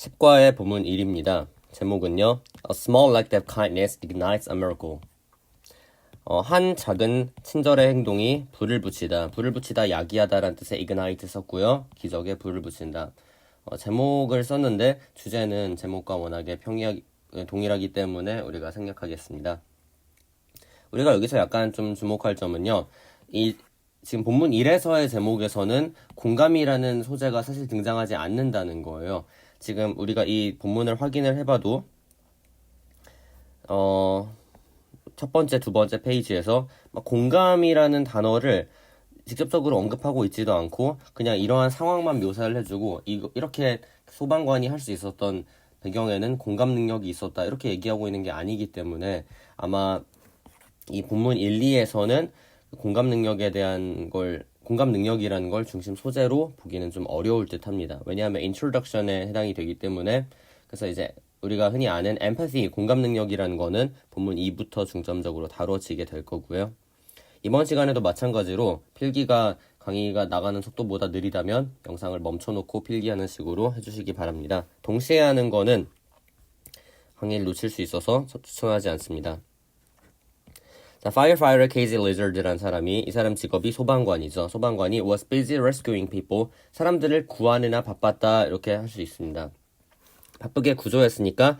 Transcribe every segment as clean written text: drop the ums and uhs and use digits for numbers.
10과의 본문 1입니다. 제목은요. A small act of kindness ignites a miracle. 한 작은 친절의 행동이 불을 붙이다. 불을 붙이다 야기하다라는 뜻의 ignite 썼고요. 기적에 불을 붙인다. 제목을 썼는데 주제는 제목과 워낙에 동일하기 때문에 우리가 생략하겠습니다. 우리가 여기서 약간 좀 주목할 점은요. 지금 본문 1에서의 제목에서는 공감이라는 소재가 사실 등장하지 않는다는 거예요. 지금 우리가 이 본문을 확인을 해봐도 첫 번째, 두 번째 페이지에서 공감이라는 단어를 직접적으로 언급하고 있지도 않고 그냥 이러한 상황만 묘사를 해주고 이렇게 소방관이 할 수 있었던 배경에는 공감 능력이 있었다 이렇게 얘기하고 있는 게 아니기 때문에 아마 이 본문 1, 2에서는 공감 능력이라는 걸 중심 소재로 보기는 좀 어려울 듯 합니다. 왜냐하면 introduction에 해당이 되기 때문에. 그래서 이제 우리가 흔히 아는 empathy, 공감 능력이라는 거는 본문 2부터 중점적으로 다뤄지게 될 거고요. 이번 시간에도 마찬가지로 강의가 나가는 속도보다 느리다면 영상을 멈춰놓고 필기하는 식으로 해주시기 바랍니다. 동시에 하는 거는 강의를 놓칠 수 있어서 추천하지 않습니다. 자, firefighter Casey Lizard라는 사람이, 이 사람 직업이 소방관이죠. 소방관이 was busy rescuing people, 사람들을 구하느라 바빴다 이렇게 할 수 있습니다. 바쁘게 구조했으니까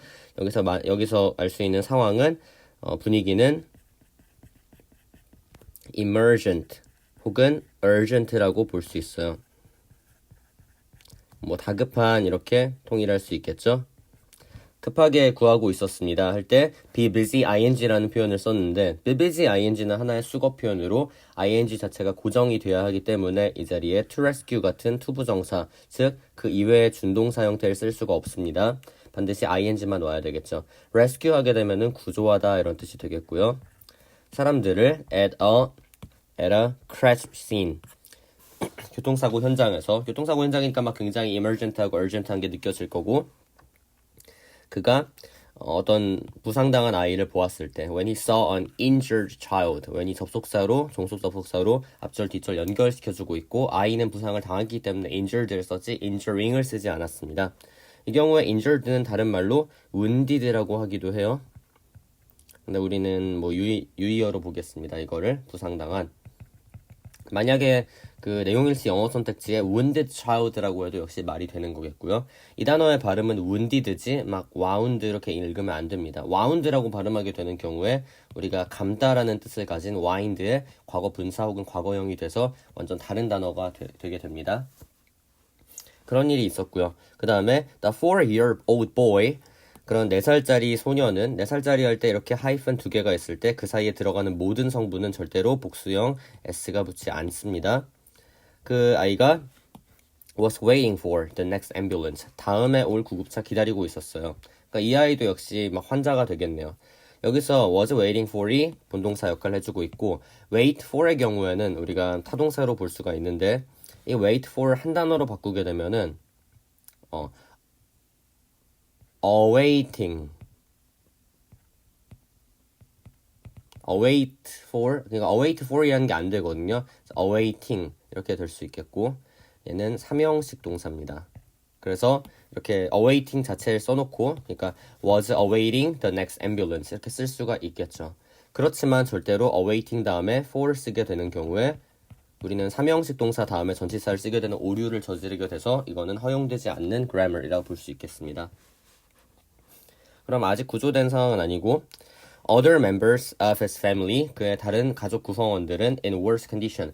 여기서 알 수 있는 상황은 분위기는 emergent 혹은 urgent라고 볼 수 있어요. 다급한 이렇게 통일할 수 있겠죠. 급하게 구하고 있었습니다 할 때 be busy ing라는 표현을 썼는데 be busy ing는 하나의 수거 표현으로 ing 자체가 고정이 돼야 하기 때문에 이 자리에 to rescue 같은 투부정사, 즉 그 이외의 준동사 형태를 쓸 수가 없습니다. 반드시 ing만 와야 되겠죠. rescue 하게 되면은 구조하다 이런 뜻이 되겠고요. 사람들을 at a crash scene, 교통사고 현장이니까 굉장히 emergent하고 urgent한 게 느껴질 거고, 그가 어떤 부상당한 아이를 보았을 때 when he saw an injured child, when 이 종속 접속사로 앞절 뒷절 연결시켜주고 있고 아이는 부상을 당했기 때문에 injured를 썼지 injuring을 쓰지 않았습니다. 이 경우에 injured는 다른 말로 wounded라고 하기도 해요. 근데 우리는 유의어로 보겠습니다. 이거를 부상당한. 만약에 그 내용일치 영어 선택지에 wounded child라고 해도 역시 말이 되는 거겠고요. 이 단어의 발음은 wounded지 wound 이렇게 읽으면 안 됩니다. wound라고 발음하게 되는 경우에 우리가 감다라는 뜻을 가진 wind의 과거 분사 혹은 과거형이 돼서 완전 다른 단어가 되게 됩니다. 그런 일이 있었고요. 그 다음에 the 4-year-old boy, 그런 4살짜리 소녀는 4살짜리 할 때 이렇게 하이픈 2개가 있을 때 그 사이에 들어가는 모든 성분은 절대로 복수형 s가 붙지 않습니다. 그 아이가 was waiting for the next ambulance, 다음에 올 구급차 기다리고 있었어요. 그러니까 이 아이도 역시 환자가 되겠네요. 여기서 was waiting for이 본동사 역할을 해주고 있고 wait for의 경우에는 우리가 타동사로 볼 수가 있는데 이 wait for 한 단어로 바꾸게 되면은 await for이라는 게 안 되거든요. awaiting 이렇게 될 수 있겠고, 얘는 3형식 동사입니다. 그래서 이렇게 awaiting 자체를 써놓고, 그러니까 was awaiting the next ambulance 이렇게 쓸 수가 있겠죠. 그렇지만 절대로 awaiting 다음에 for 쓰게 되는 경우에 우리는 3형식 동사 다음에 전치사를 쓰게 되는 오류를 저지르게 돼서 이거는 허용되지 않는 grammar이라고 볼 수 있겠습니다. 그럼 아직 구조된 상황은 아니고 other members of his family, 그의 다른 가족 구성원들은 in worse condition,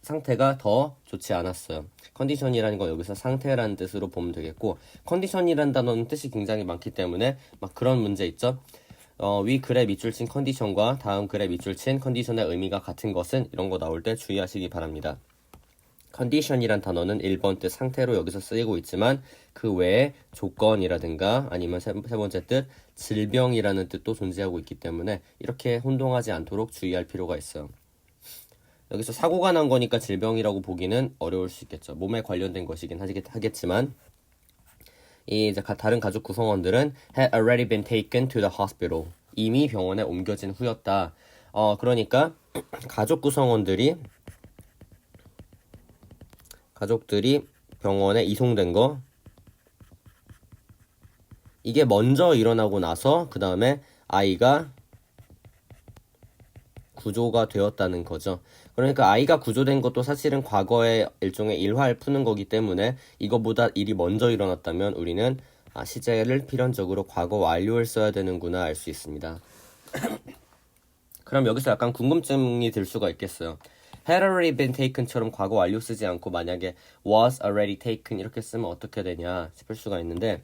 상태가 더 좋지 않았어요. 컨디션이라는 건 여기서 상태라는 뜻으로 보면 되겠고, 컨디션이라는 단어는 뜻이 굉장히 많기 때문에 그런 문제 있죠. 위 글에 밑줄 친 컨디션과 다음 글에 밑줄 친 컨디션의 의미가 같은 것은, 이런 거 나올 때 주의하시기 바랍니다. 컨디션이란 단어는 1번 뜻 상태로 여기서 쓰이고 있지만 그 외에 조건이라든가 아니면 세 번째 뜻 질병이라는 뜻도 존재하고 있기 때문에 이렇게 혼동하지 않도록 주의할 필요가 있어요. 여기서 사고가 난 거니까 질병이라고 보기는 어려울 수 있겠죠. 몸에 관련된 것이긴 하겠지만 이제 다른 가족 구성원들은 had already been taken to the hospital, 이미 병원에 옮겨진 후였다. 그러니까 가족들이 병원에 이송된 거 이게 먼저 일어나고 나서 그 다음에 I가 구조가 되었다는 거죠. 그러니까 I가 구조된 것도 사실은 과거의 일종의 일화를 푸는 거기 때문에 이거보다 일이 먼저 일어났다면 우리는 시제를 필연적으로 과거 완료를 써야 되는구나 알 수 있습니다. 그럼 여기서 약간 궁금증이 들 수가 있겠어요. had already been taken처럼 과거 완료 쓰지 않고 만약에 was already taken 이렇게 쓰면 어떻게 되냐 싶을 수가 있는데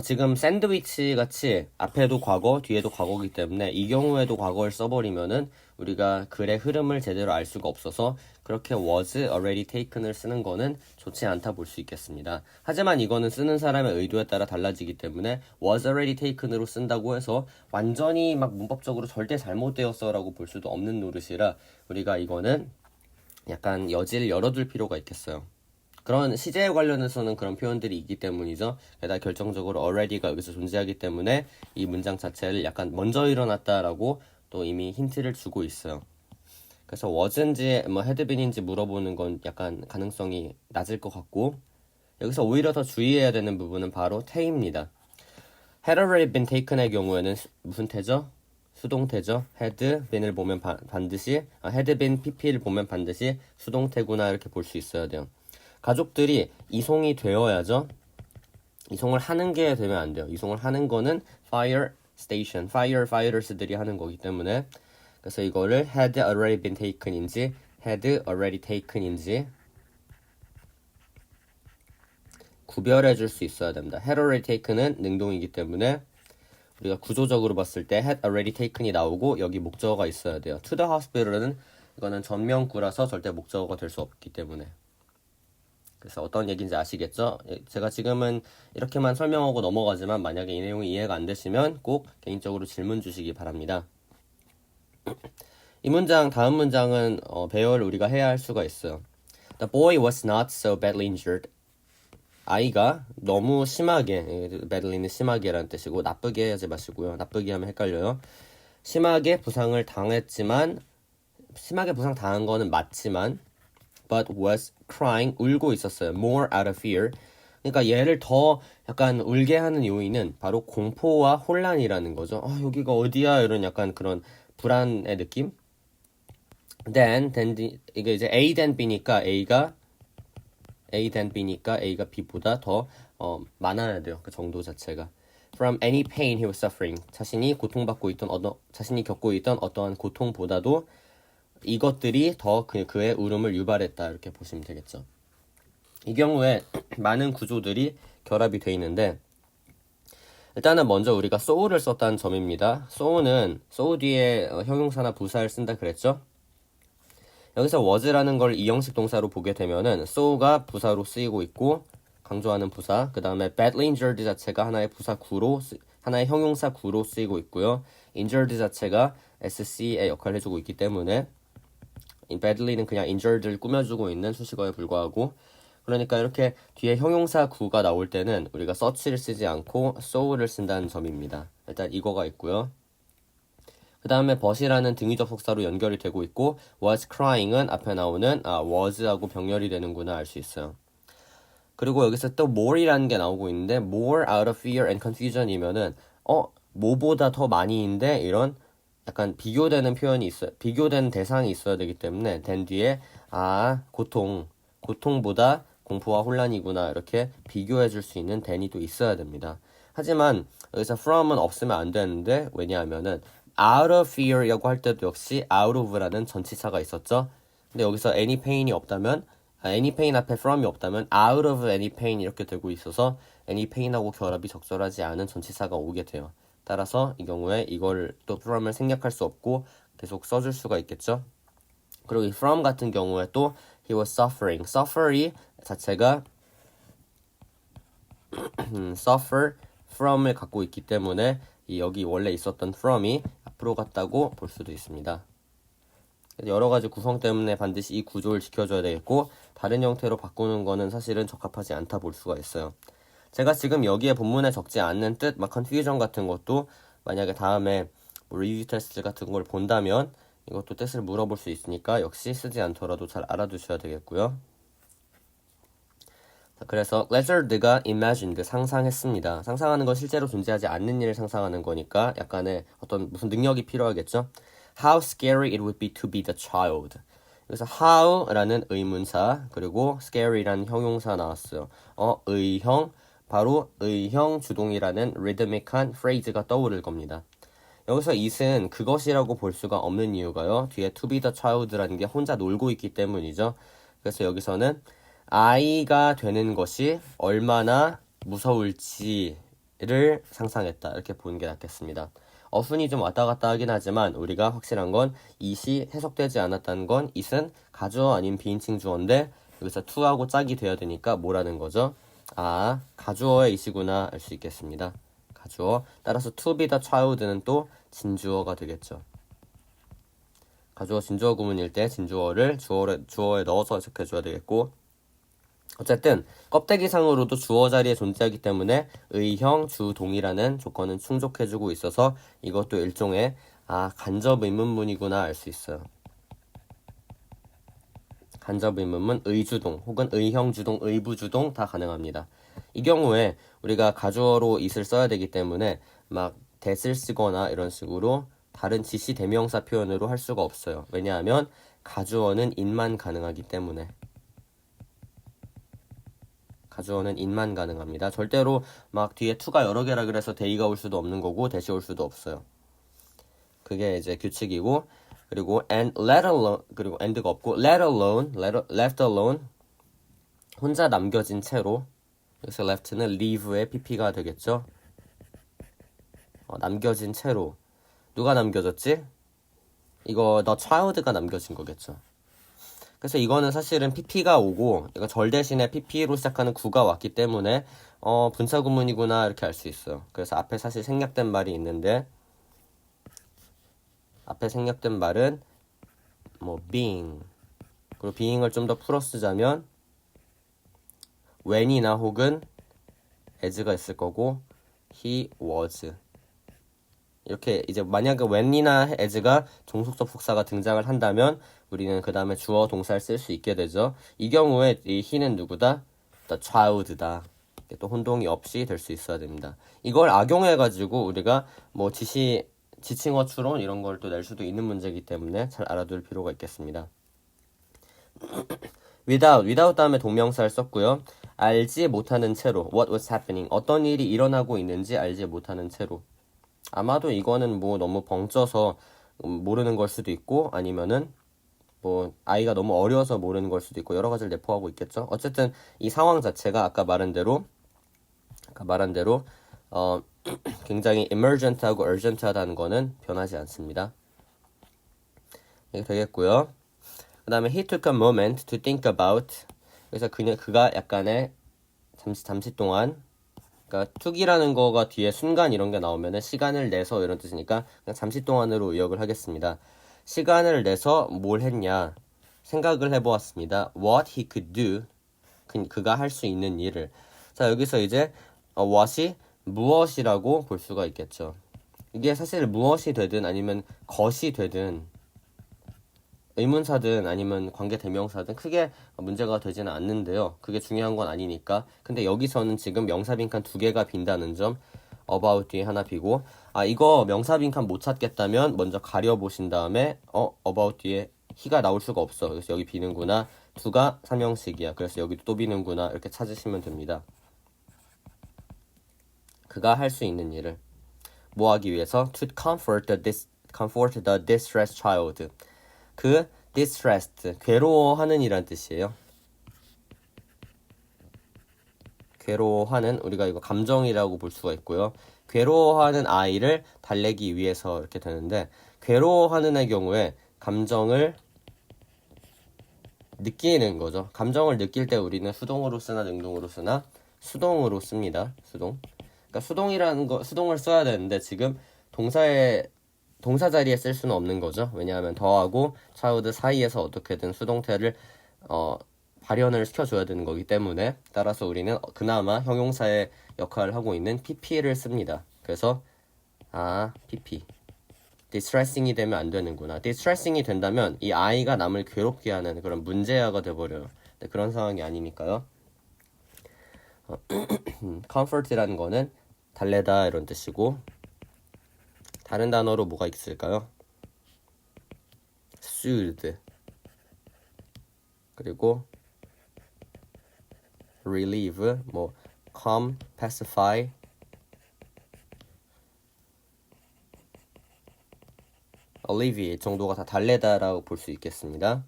지금 샌드위치 같이 앞에도 과거, 뒤에도 과거이기 때문에 이 경우에도 과거를 써버리면은 우리가 글의 흐름을 제대로 알 수가 없어서 그렇게 was already taken을 쓰는 거는 좋지 않다 볼 수 있겠습니다. 하지만 이거는 쓰는 사람의 의도에 따라 달라지기 때문에 was already taken으로 쓴다고 해서 완전히 막 문법적으로 절대 잘못되었어 라고 볼 수도 없는 노릇이라 우리가 이거는 약간 여지를 열어둘 필요가 있겠어요. 그런 시제에 관련해서는 그런 표현들이 있기 때문이죠. 게다가 결정적으로 already가 여기서 존재하기 때문에 이 문장 자체를 약간 먼저 일어났다라고 또 이미 힌트를 주고 있어요. 그래서 was인지 had been인지 물어보는 건 약간 가능성이 낮을 것 같고 여기서 오히려 더 주의해야 되는 부분은 바로 태입니다. had already been taken의 경우에는 무슨 태죠? 수동태죠. had been을 보면 반드시 had been pp를 보면 반드시 수동태구나 이렇게 볼 수 있어야 돼요. 가족들이 이송이 되어야죠. 이송을 하는 게 되면 안 돼요. 이송을 하는 거는 fire station, firers들이 하는 거기 때문에 그래서 이거를 had already been taken인지 had already taken인지 구별해 줄 수 있어야 됩니다. had already taken은 능동이기 때문에 우리가 구조적으로 봤을 때 had already taken이 나오고 여기 목적어가 있어야 돼요. to the hospital은 이거는 전면구라서 절대 목적어가 될 수 없기 때문에 그래서 어떤 얘기인지 아시겠죠? 제가 지금은 이렇게만 설명하고 넘어가지만 만약에 이 내용이 이해가 안 되시면 꼭 개인적으로 질문 주시기 바랍니다. 이 문장, 다음 문장은 배열을 우리가 해야 할 수가 있어요. The boy was not so badly injured. 아이가 너무 심하게, badly는 심하게라는 뜻이고 나쁘게 하지 마시고요. 나쁘게 하면 헷갈려요. 심하게 부상을 당했지만 심하게 부상 당한 거는 맞지만 but was crying, 울고 있었어요. more out of fear. 그러니까 얘를 더 약간 울게 하는 요인은 바로 공포와 혼란이라는 거죠. 여기가 어디야? 이런 약간 그런 불안의 느낌. then 이게 이제 A then B니까 A가 B보다 더 많아야 돼요. 그 정도 자체가. From any pain he was suffering. 자신이 겪고 있던 어떠한 고통보다도 이것들이 더 그의 울음을 유발했다 이렇게 보시면 되겠죠. 이 경우에 많은 구조들이 결합이 돼 있는데 일단은 먼저 우리가 so를 썼다는 점입니다. so는 so 뒤에 형용사나 부사를 쓴다 그랬죠. 여기서 was라는 걸 이형식 동사로 보게 되면은 so가 부사로 쓰이고 있고 강조하는 부사 그 다음에 badly injured 자체가 하나의 형용사 구로 쓰이고 있고요. injured 자체가 SC의 역할을 해주고 있기 때문에 badly는 그냥 injured를 꾸며주고 있는 수식어에 불과하고 그러니까 이렇게 뒤에 형용사 구가 나올 때는 우리가 such를 쓰지 않고 so를 쓴다는 점입니다. 일단 이거가 있고요. 그 다음에 but이라는 등위 접속사로 연결이 되고 있고 was crying은 앞에 나오는 was하고 병렬이 되는구나 알 수 있어요. 그리고 여기서 또 more이라는 게 나오고 있는데 more out of fear and confusion이면은 뭐보다 더 많이인데 이런 약간 비교되는 표현이 있어요. 비교된 대상이 있어야 되기 때문에 then 뒤에 고통보다 공포와 혼란이구나 이렇게 비교해 줄 수 있는 then이 또 있어야 됩니다. 하지만 여기서 from은 없으면 안 되는데 왜냐하면은 out of fear이라고 할 때도 역시 out of라는 전치사가 있었죠. 근데 여기서 any pain이 없다면 any pain 앞에 from이 없다면 out of any pain 이렇게 되고 있어서 any pain하고 결합이 적절하지 않은 전치사가 오게 돼요. 따라서 이 경우에 이걸 또 from을 생략할 수 없고 계속 써줄 수가 있겠죠. 그리고 이 from 같은 경우에 또 he was suffering. suffer이 자체가 suffer from을 갖고 있기 때문에 여기 원래 있었던 from이 앞으로 갔다고 볼 수도 있습니다. 여러 가지 구성 때문에 반드시 이 구조를 지켜줘야 되겠고 다른 형태로 바꾸는 거는 사실은 적합하지 않다 볼 수가 있어요. 제가 지금 여기에 본문에 적지 않는 뜻, confusion 같은 것도 만약에 다음에 리뷰 테스트 같은 걸 본다면 이것도 뜻을 물어볼 수 있으니까 역시 쓰지 않더라도 잘 알아두셔야 되겠고요. 그래서 lizard가 imagined 상상했습니다. 상상하는 건 실제로 존재하지 않는 일을 상상하는 거니까 약간의 어떤 무슨 능력이 필요하겠죠. How scary it would be to be the child. 그래서 how라는 의문사 그리고 scary라는 형용사 나왔어요. 의형 바로 의형 주동이라는 리드믹한 phrase가 떠오를 겁니다. 여기서 it은 그것이라고 볼 수가 없는 이유가요. 뒤에 to be the child라는 게 혼자 놀고 있기 때문이죠. 그래서 여기서는 아이가 되는 것이 얼마나 무서울지를 상상했다. 이렇게 보는 게 낫겠습니다. 어순이 좀 왔다 갔다 하긴 하지만 우리가 확실한 건 it이 해석되지 않았다는 건 it은 가주어 아닌 비인칭 주어인데 여기서 to하고 짝이 돼야 되니까 뭐라는 거죠? 가주어의 it이구나 알 수 있겠습니다. 가주어. 따라서 to be the child는 또 진주어가 되겠죠. 가주어 진주어 구문일 때 진주어를 주어에 넣어서 해석해줘야 되겠고 어쨌든 껍데기상으로도 주어 자리에 존재하기 때문에 의형 주동이라는 조건은 충족해주고 있어서 이것도 일종의 간접 의문문이구나 알 수 있어요. 간접 의문문 의주동 혹은 의형주동 의부주동 다 가능합니다. 이 경우에 우리가 가주어로 it을 써야 되기 때문에 막 that을 쓰거나 이런 식으로 다른 지시 대명사 표현으로 할 수가 없어요. 왜냐하면 가주어는 it만 가능하기 때문에 가주어는 it만 가능합니다. 절대로 막 뒤에 to가 여러 개라 그래서 they가 올 수도 없는 거고 that이 올 수도 없어요. 그게 이제 규칙이고 그리고 and let alone 그리고 and가 없고 left alone 혼자 남겨진 채로 여기서 left는 leave의 pp가 되겠죠. 남겨진 채로 누가 남겨졌지? 이거 the child가 남겨진 거겠죠. 그래서 이거는 사실은 pp가 오고 이거 절 대신에 pp로 시작하는 구가 왔기 때문에 분사 구문이구나 이렇게 알 수 있어요. 그래서 앞에 사실 생략된 말이 있는데 앞에 생략된 말은 being 그리고 being을 좀 더 풀어 쓰자면 when이나 혹은 as가 있을 거고 he was 이렇게 이제 만약에 when이나 as가 종속적复사가 등장을 한다면 우리는 그 다음에 주어 동사를 쓸 수 있게 되죠. 이 경우에 이 he는 누구다? the child다. 또 혼동이 없이 될 수 있어야 됩니다. 이걸 악용해가지고 우리가 지칭어 추론 이런 걸 또 낼 수도 있는 문제이기 때문에 잘 알아둘 필요가 있겠습니다. without 다음에 동명사를 썼고요. 알지 못하는 채로 what was happening 어떤 일이 일어나고 있는지 알지 못하는 채로 아마도 이거는 너무 벙쪄서 모르는 걸 수도 있고 아니면은 아이가 너무 어려서 모르는 걸 수도 있고 여러 가지를 내포하고 있겠죠. 어쨌든 이 상황 자체가 아까 말한 대로 굉장히 emergent하고 urgent하다는 거는 변하지 않습니다. 이게 되겠고요. 그 다음에 he took a moment to think about 그래서 그가 약간의 잠시 동안 그러니까 took이라는 거가 뒤에 순간 이런 게 나오면은 시간을 내서 이런 뜻이니까 그냥 잠시 동안으로 의역을 하겠습니다. 시간을 내서 뭘 했냐 생각을 해보았습니다. What he could do 그가 할 수 있는 일을 자 여기서 이제 what이 무엇이라고 볼 수가 있겠죠. 이게 사실 무엇이 되든 아니면 것이 되든 의문사든 아니면 관계 대명사든 크게 문제가 되지는 않는데요. 그게 중요한 건 아니니까. 근데 여기서는 지금 명사 빈칸 2개가 빈다는 점 about 뒤에 하나 비고 이거 명사 빈칸 못 찾겠다면 먼저 가려보신 다음에 about 뒤에 he가 나올 수가 없어. 그래서 여기 비는구나. 2가 3형식이야. 그래서 여기도 또 비는구나. 이렇게 찾으시면 됩니다. 그가 할 수 있는 일을 뭐 하기 위해서 to comfort the distressed child 그 distressed 괴로워하는 이란 뜻이에요. 괴로워하는 우리가 이거 감정이라고 볼 수가 있고요. 괴로워하는 아이를 달래기 위해서 이렇게 되는데 괴로워하는의 경우에 감정을 느끼는 거죠. 감정을 느낄 때 우리는 수동으로 쓰나 능동으로 쓰나 수동으로 씁니다. 그러니까 수동을 써야 되는데 지금 동사 자리에 쓸 수는 없는 거죠. 왜냐하면 더하고 child 사이에서 어떻게든 수동태를 발현을 시켜줘야 되는 거기 때문에 따라서 우리는 그나마 형용사의 역할을 하고 있는 pp를 씁니다. 그래서 pp distressing이 되면 안 되는구나. distressing이 된다면 이 아이가 남을 괴롭게 하는 그런 문제아가 돼버려요. 그런 상황이 아니니까요. comfort라는 거는 달래다 이런 뜻이고 다른 단어로 뭐가 있을까요? soothe 그리고 relieve 뭐 calm, pacify alleviate 정도가 다 달래다라고 볼 수 있겠습니다.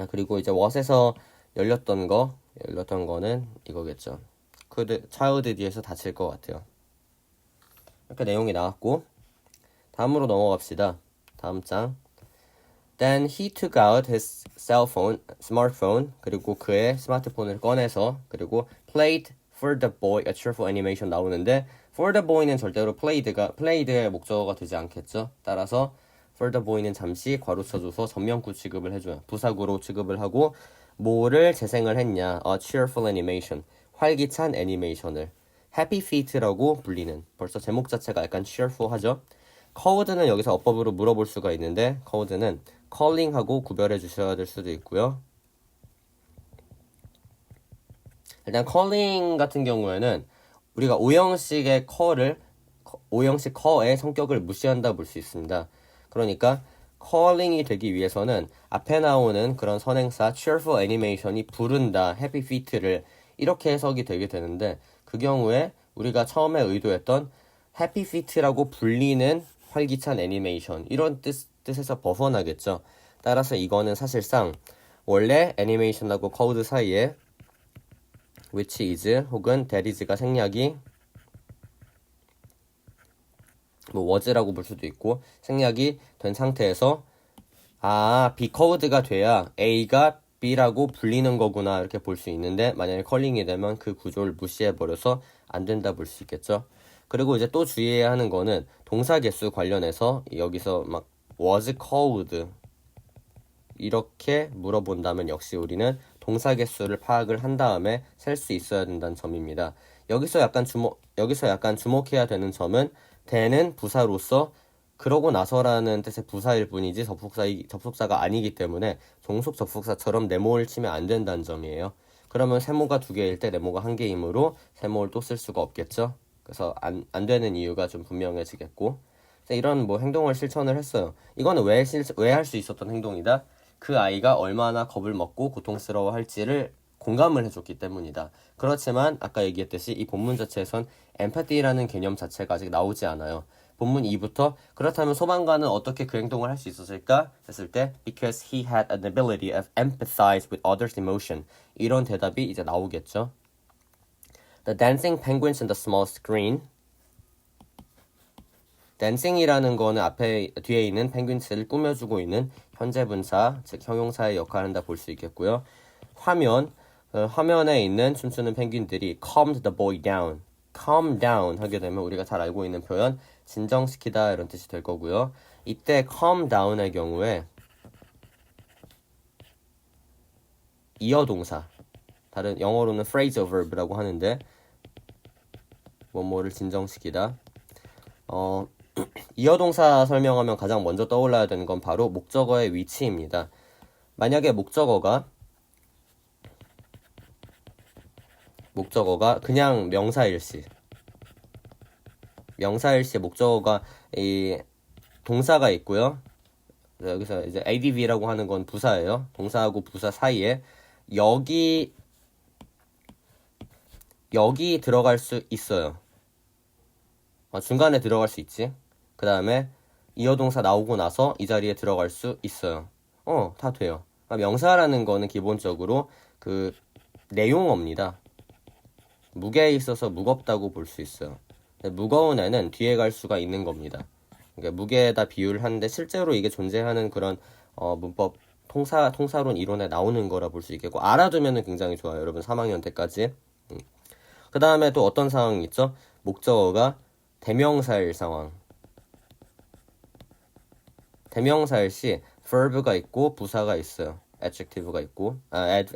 그리고 이제 what에서 열렸던 거는 이거겠죠. could child 뒤에서 닫힐 것 같아요. 이렇게 내용이 나왔고 다음으로 넘어갑시다. 다음 장. Then he took out his smartphone 그리고 그의 스마트폰을 꺼내서 그리고 played for the boy a cheerful animation 나오는데 for the boy는 절대로 played의 목적어가 되지 않겠죠. 따라서 for the boy는 잠시 괄호쳐줘서 전면구 취급을 해줘요. 부사구로 취급을 하고 뭐를 재생을 했냐? A cheerful animation 활기찬 애니메이션을 happy feet라고 불리는 벌써 제목 자체가 약간 cheerful하죠. called는 여기서 어법으로 물어볼 수가 있는데 called는 calling하고 구별해 주셔야 될 수도 있고요. 일단 calling 같은 경우에는 우리가 오형식의 오형식 call의 성격을 무시한다 볼 수 있습니다. 그러니까 calling이 되기 위해서는 앞에 나오는 그런 선행사 cheerful animation이 부른다 happy feet를 이렇게 해석이 되게 되는데 그 경우에 우리가 처음에 의도했던 happy feet라고 불리는 활기찬 애니메이션 이런 뜻에서 벗어나겠죠. 따라서 이거는 사실상 원래 애니메이션하고 called 사이에 which is 혹은 that is가 생략이 뭐 was라고 볼 수도 있고 생략이 된 상태에서 be called가 돼야 A가 B라고 불리는 거구나 이렇게 볼 수 있는데 만약에 컬링이 되면 그 구조를 무시해버려서 안 된다 볼 수 있겠죠. 그리고 이제 또 주의해야 하는 거는 동사 개수 관련해서 여기서 막 was called 이렇게 물어본다면 역시 우리는 동사 개수를 파악을 한 다음에 셀 수 있어야 된다는 점입니다. 여기서 약간 주목해야 되는 점은 대는 부사로서 그러고 나서라는 뜻의 부사일 뿐이지 접속사가 아니기 때문에 종속 접속사처럼 네모를 치면 안 된다는 점이에요. 그러면 세모가 2개일 때 네모가 1개이므로 세모를 또 쓸 수가 없겠죠. 그래서 안 되는 이유가 좀 분명해지겠고 이런 뭐 행동을 실천을 했어요. 이거는 왜 할 수 있었던 행동이다? 그 아이가 얼마나 겁을 먹고 고통스러워할지를 공감을 해줬기 때문이다. 그렇지만 아까 얘기했듯이 이 본문 자체에선 empathy라는 개념 자체가 아직 나오지 않아요. 본문 2부터 그렇다면 소방관은 어떻게 그 행동을 할 수 있었을까? 했을 때 because he had an ability of empathize with others' emotion 이런 대답이 이제 나오겠죠. The dancing penguins in the small screen dancing이라는 거는 뒤에 있는 펭귄스를 꾸며주고 있는 현재 분사, 즉 형용사의 역할을 한다 볼 수 있겠고요. 화면에 있는 춤추는 펭귄들이 calmed the boy down. calm down 하게 되면 우리가 잘 알고 있는 표현 진정시키다 이런 뜻이 될 거고요. 이때 calm down의 경우에 이어 동사 다른 영어로는 phrasal verb라고 하는데 뭐뭐를 진정시키다 이어 동사 설명하면 가장 먼저 떠올라야 되는 건 바로 목적어의 위치입니다. 만약에 목적어가 그냥 명사일시 목적어가 이 동사가 있고요. 여기서 이제 adv라고 하는 건 부사예요. 동사하고 부사 사이에 여기 들어갈 수 있어요. 중간에 들어갈 수 있지. 그 다음에 이어동사 나오고 나서 이 자리에 들어갈 수 있어요. 다 돼요. 명사라는 거는 기본적으로 그 내용어입니다. 무게에 있어서 무겁다고 볼 수 있어요. 무거운 애는 뒤에 갈 수가 있는 겁니다. 그러니까 무게에다 비유를 하는데 실제로 이게 존재하는 그런 문법 통사론 이론에 나오는 거라 볼 수 있겠고 알아두면 굉장히 좋아요. 여러분 3학년 때까지. 그 다음에 또 어떤 상황이 있죠? 목적어가 대명사일 상황. 대명사일 시 verb가 있고 부사가 있어요. adjective가 있고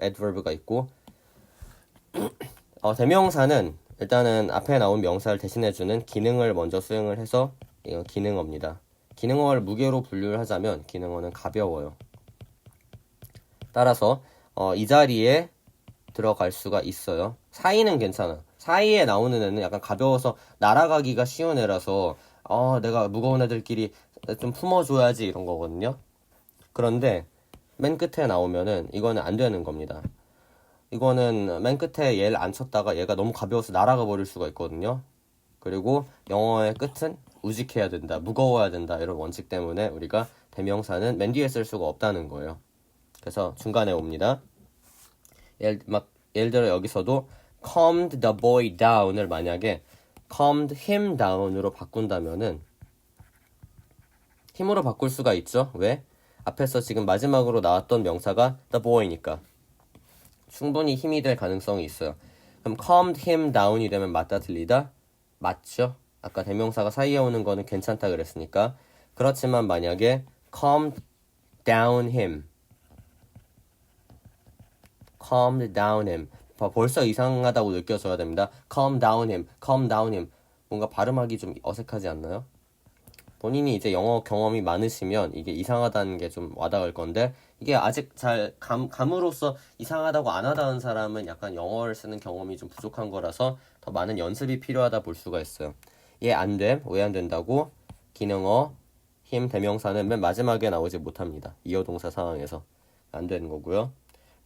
adverb가 있고 대명사는 일단은 앞에 나온 명사를 대신해주는 기능을 먼저 수행을 해서 이건 기능어입니다. 기능어를 무게로 분류를 하자면 기능어는 가벼워요. 따라서 이 자리에 들어갈 수가 있어요. 사이는 괜찮아. 사이에 나오는 애는 약간 가벼워서 날아가기가 쉬운 애라서 내가 무거운 애들끼리 좀 품어줘야지 이런 거거든요. 그런데 맨 끝에 나오면은 이거는 안 되는 겁니다. 이거는 맨 끝에 얘를 안 쳤다가 얘가 너무 가벼워서 날아가 버릴 수가 있거든요. 그리고 영어의 끝은 우직해야 된다, 무거워야 된다 이런 원칙 때문에 우리가 대명사는 맨 뒤에 쓸 수가 없다는 거예요. 그래서 중간에 옵니다. 예를 들어 여기서도 calmed the boy down을 만약에 calmed him down으로 바꾼다면은 힘으로 바꿀 수가 있죠. 왜? 앞에서 지금 마지막으로 나왔던 명사가 the boy니까 충분히 힘이 될 가능성이 있어요. 그럼 calmed him down이 되면 맞다 틀리다? 맞죠? 아까 대명사가 사이에 오는 거는 괜찮다 그랬으니까. 그렇지만 만약에 calmed down him 벌써 이상하다고 느껴져야 됩니다. calm down him 뭔가 발음하기 좀 어색하지 않나요? 본인이 이제 영어 경험이 많으시면 이게 이상하다는 게 좀 와닿을 건데 이게 아직 잘 감으로써 이상하다고 안 와닿은 사람은 약간 영어를 쓰는 경험이 좀 부족한 거라서 더 많은 연습이 필요하다 볼 수가 있어요. 얘 안 됨, 왜 안 된다고? 기능어, 힘, 대명사는 맨 마지막에 나오지 못합니다. 이어동사 상황에서 안 되는 거고요.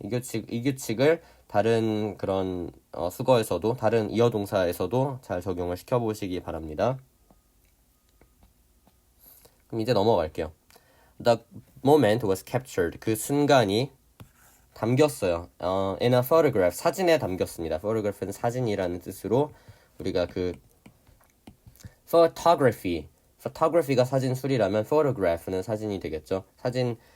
이 규칙을 다른 그런 수거에서도 다른 이어동사에서도 잘 적용을 시켜보시기 바랍니다. 그럼 이제 넘어갈게요. The moment was captured. 그 순간이 담겼어요. In a photograph. 사진에 담겼습니다. photograph는 사진이라는 뜻으로 우리가 그 photography가 사진술이라면 photograph는 사진이 되겠죠.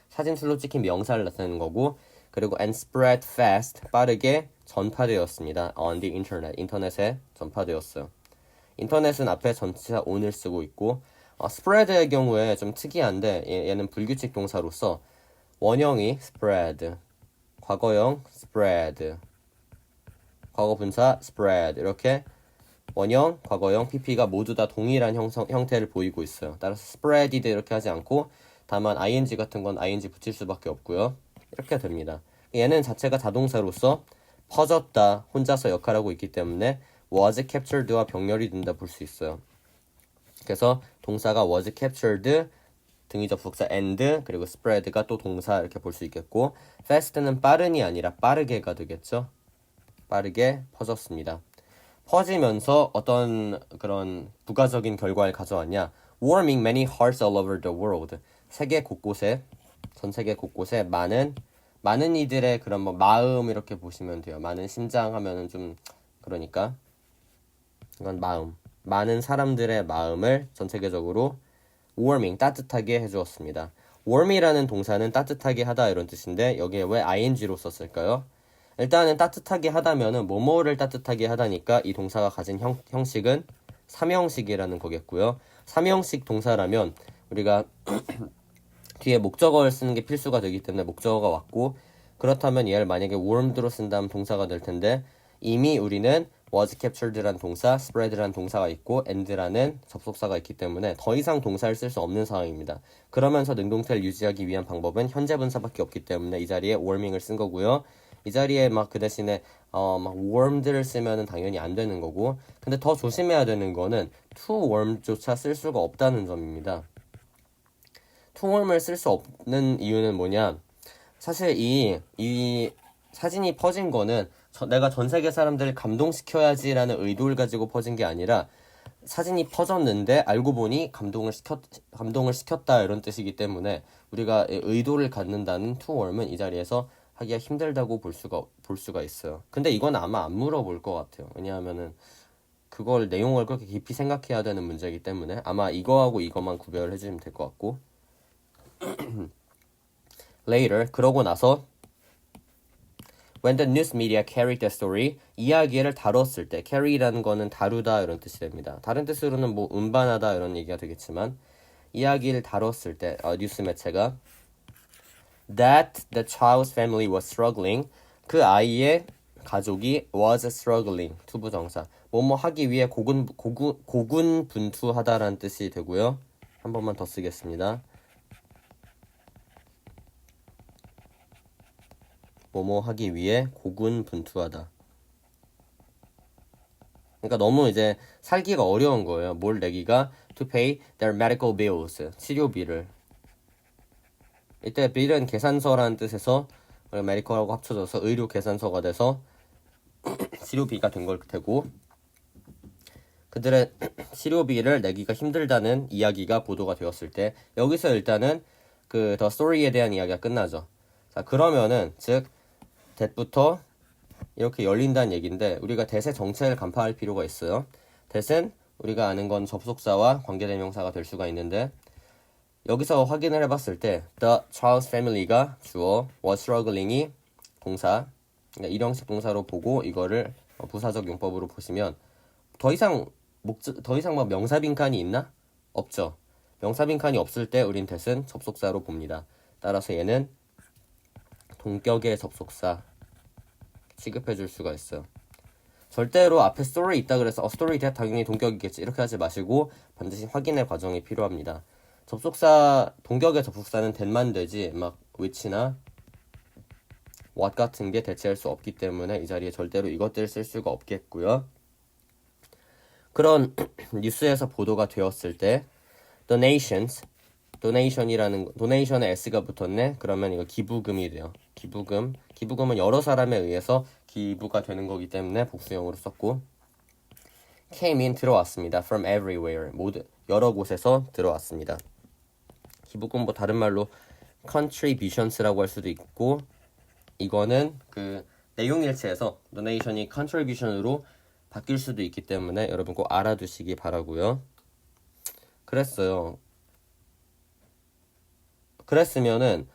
사진술로 찍힌 명사를 나타내는 거고 그리고 and spread fast. 빠르게 전파되었습니다. On the internet. 인터넷에 전파되었어요. 인터넷은 앞에 전치사 on을 쓰고 있고 spread의 경우에 좀 특이한데 얘는 불규칙 동사로서 원형이 spread, 과거형 spread, 과거 분사 spread 이렇게 원형, 과거형, pp가 모두 다 동일한 형태를 보이고 있어요. 따라서 spreaded 이렇게 하지 않고 다만 ing 같은 건 ing 붙일 수밖에 없고요. 이렇게 됩니다. 얘는 자체가 자동사로서 퍼졌다, 혼자서 역할하고 있기 때문에 was captured와 병렬이 된다 볼 수 있어요. 그래서 동사가 was captured, 등위 접속사 and, 그리고 spread가 또 동사 이렇게 볼 수 있겠고 fast는 빠른이 아니라 빠르게가 되겠죠. 빠르게 퍼졌습니다. 퍼지면서 어떤 그런 부가적인 결과를 가져왔냐. warming many hearts all over the world. 전 세계 곳곳에 많은 이들의 그런 마음 이렇게 보시면 돼요. 많은 심장 하면은 좀 그러니까 이건 마음. 많은 사람들의 마음을 전 세계적으로 warming, 따뜻하게 해주었습니다. warm이라는 동사는 따뜻하게 하다 이런 뜻인데 여기에 왜 ing로 썼을까요? 일단은 따뜻하게 하다면은 뭐뭐를 따뜻하게 하다니까 이 동사가 가진 형식은 삼형식이라는 거겠고요. 삼형식 동사라면 우리가 뒤에 목적어를 쓰는 게 필수가 되기 때문에 목적어가 왔고 그렇다면 얘를 만약에 warmed로 쓴다면 동사가 될 텐데 이미 우리는 was captured라는 동사, spread라는 동사가 있고 and라는 접속사가 있기 때문에 더 이상 동사를 쓸 수 없는 상황입니다. 그러면서 능동태를 유지하기 위한 방법은 현재 분사밖에 없기 때문에 이 자리에 warming을 쓴 거고요. 이 자리에 그 대신에 warmed를 쓰면은 당연히 안 되는 거고 근데 더 조심해야 되는 거는 to warm조차 쓸 수가 없다는 점입니다. to warm을 쓸 수 없는 이유는 뭐냐? 사실 이 사진이 퍼진 거는 내가 전 세계 사람들을 감동시켜야지라는 의도를 가지고 퍼진 게 아니라 사진이 퍼졌는데 알고 보니 감동을 시켰다 이런 뜻이기 때문에 우리가 의도를 갖는다는 to warm은 이 자리에서 하기가 힘들다고 볼 수가 있어요. 근데 이건 아마 안 물어볼 것 같아요. 왜냐하면은 그걸 내용을 그렇게 깊이 생각해야 되는 문제이기 때문에 아마 이거하고 이것만 구별을 해주시면 될 것 같고 later 그러고 나서 when the news media carried the story 이야기를 다뤘을 때 carry라는 거는 다루다 이런 뜻이 됩니다. 다른 뜻으로는 운반하다 이런 얘기가 되겠지만 이야기를 다뤘을 때 뉴스 매체가 that the child's family was struggling 그 아이의 가족이 was struggling 투부정사 뭐뭐 하기 위해 고군분투하다라는 뜻이 되고요. 한 번만 더 쓰겠습니다. 뭐뭐 하기 위해 고군분투하다. 그러니까 너무 이제 살기가 어려운 거예요. 뭘 내기가 to pay their medical bills. 치료비를. 이때 bill은 계산서라는 뜻에서 medical하고 합쳐져서 의료 계산서가 돼서 치료비가 된 걸 테고 그들의 치료비를 내기가 힘들다는 이야기가 보도가 되었을 때 여기서 일단은 그 더 스토리에 대한 이야기가 끝나죠. 자, 그러면은 즉 that부터 이렇게 열린다는 얘기인데 우리가 that의 정체를 간파할 필요가 있어요. that은 우리가 아는 건 접속사와 관계대명사가 될 수가 있는데 여기서 확인을 해봤을 때 the Charles family가 주어, was struggling이 동사, 그러니까 일형식 동사로 보고 이거를 부사적 용법으로 보시면 더 이상 막 명사 빈칸이 있나? 없죠. 명사 빈칸이 없을 때 우린 that은 접속사로 봅니다. 따라서 얘는 동격의 접속사 취급해 줄 수가 있어요. 절대로 앞에 story 있다 그래서 story that 당연히 동격이겠지 이렇게 하지 마시고 반드시 확인의 과정이 필요합니다. 접속사 동격의 접속사는 that만 되지 막 which나 what 같은 게 대체할 수 없기 때문에 이 자리에 절대로 이것들을 쓸 수가 없겠고요. 그런 뉴스에서 보도가 되었을 때 donations donation에 s가 붙었네. 그러면 이거 기부금이 돼요. 기부금은 여러 사람에 의해서 기부가 되는 거기 때문에 복수형으로 썼고 came in 들어왔습니다. from everywhere 모두 여러 곳에서 들어왔습니다. 기부금 뭐 다른 말로 contributions라고 할 수도 있고 이거는 그 내용일치에서 donation이 contribution으로 바뀔 수도 있기 때문에 여러분 꼭 알아두시기 바라고요. 그랬으면은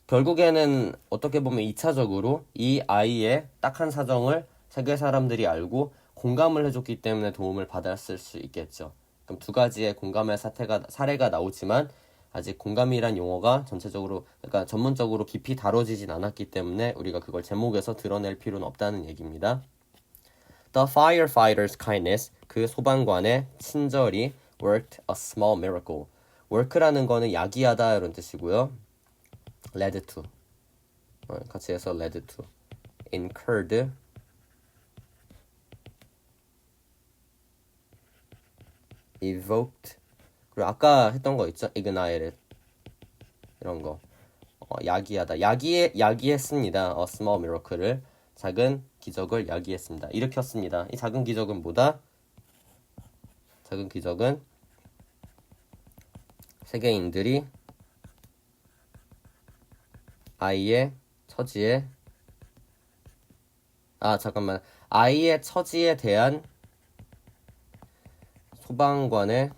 결국에는 어떻게 보면 2차적으로 이 아이의 딱한 사정을 세계 사람들이 알고 공감을 해줬기 때문에 도움을 받았을 수 있겠죠. 그럼 두 가지의 공감의 사례가 나오지만 아직 공감이란 용어가 그러니까 전문적으로 깊이 다뤄지진 않았기 때문에 우리가 그걸 제목에서 드러낼 필요는 없다는 얘기입니다. The firefighter's kindness, 그 소방관의 친절이 worked a small miracle. work라는 거는 야기하다 이런 뜻이고요. led to, 같이 해서 led to, incurred, evoked, 그리고 아까 했던 거 있죠? ignited, 이런 거. 야기하다. 야기했습니다. a small miracle를. 작은 기적을 야기했습니다. 일으켰습니다. 이 작은 기적은 뭐다? 작은 기적은 세계인들이 아이의 처지에 대한 소방관의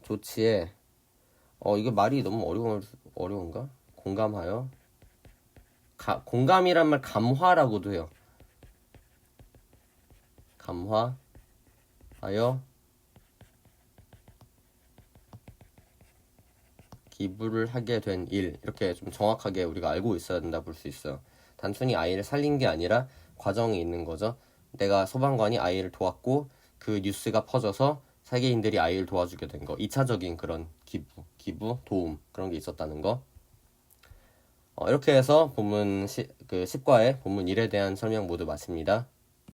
조치에 이거 말이 너무 어려운가? 공감하여 공감이란 말 감화라고도 해요. 감화하여 기부를 하게 된 일 이렇게 좀 정확하게 우리가 알고 있어야 된다 볼 수 있어요. 단순히 아이를 살린 게 아니라 과정이 있는 거죠. 내가 소방관이 아이를 도왔고 그 뉴스가 퍼져서 세계인들이 아이를 도와주게 된 거. 2차적인 그런 기부, 도움 그런 게 있었다는 거. 이렇게 해서 본문 10과의 본문 1에 대한 설명 모두 마칩니다.